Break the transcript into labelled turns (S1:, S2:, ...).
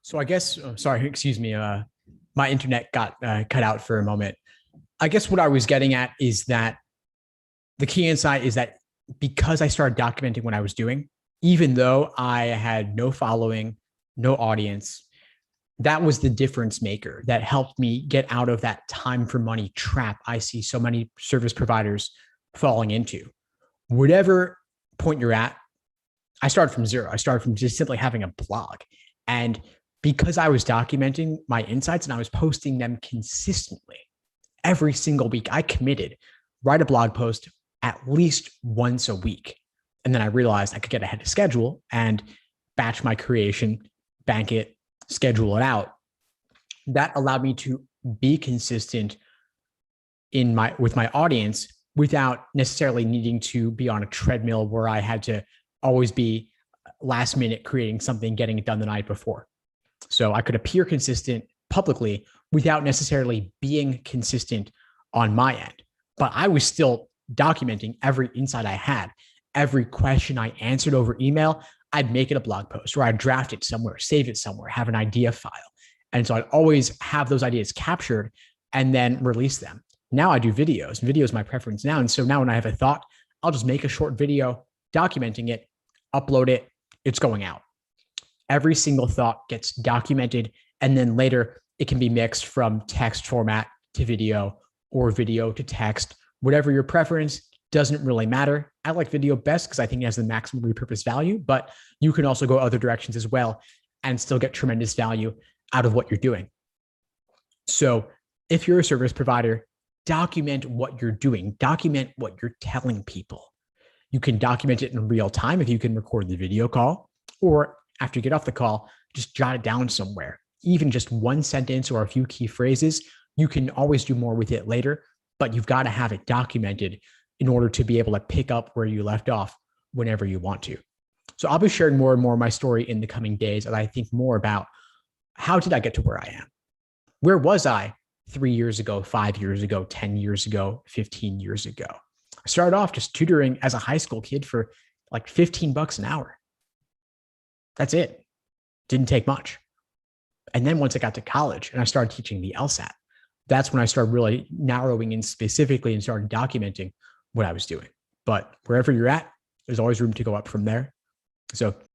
S1: So I guess, sorry, excuse me, my internet got cut out for a moment. I guess what I was getting at is that the key insight is that because I started documenting what I was doing, even though I had no following, no audience, that was the difference maker that helped me get out of that time for money trap I see so many service providers falling into. Whatever point you're at, I started from zero. I started from just simply having a blog. And because I was documenting my insights and I was posting them consistently every single week, I committed, write a blog post at least once a week. And then I realized I could get ahead of schedule and batch my creation, bank it, schedule it out. That allowed me to be consistent with my audience without necessarily needing to be on a treadmill where I had to always be last minute creating something, getting it done the night before. So I could appear consistent publicly without necessarily being consistent on my end. But I was still documenting every insight I had, every question I answered over email. I'd make it a blog post or I'd draft it somewhere, save it somewhere, have an idea file. And so I'd always have those ideas captured and then release them. Now I do videos. Video is my preference now. And so now when I have a thought, I'll just make a short video documenting it, upload it, it's going out. Every single thought gets documented. And then later it can be mixed from text format to video or video to text, whatever your preference. Doesn't really matter. I like video best because I think it has the maximum repurpose value, but you can also go other directions as well and still get tremendous value out of what you're doing. So if you're a service provider, document what you're doing, document what you're telling people. You can document it in real time if you can record the video call, or after you get off the call, just jot it down somewhere. Even just one sentence or a few key phrases, you can always do more with it later, but you've got to have it documented in order to be able to pick up where you left off whenever you want to. So I'll be sharing more and more of my story in the coming days as I think more about how did I get to where I am? Where was I 3 years ago, 5 years ago, 10 years ago, 15 years ago? I started off just tutoring as a high school kid for like $15 an hour. That's it. Didn't take much. And then once I got to college and I started teaching the LSAT, that's when I started really narrowing in specifically and started documenting what I was doing. But wherever you're at, there's always room to go up from there. So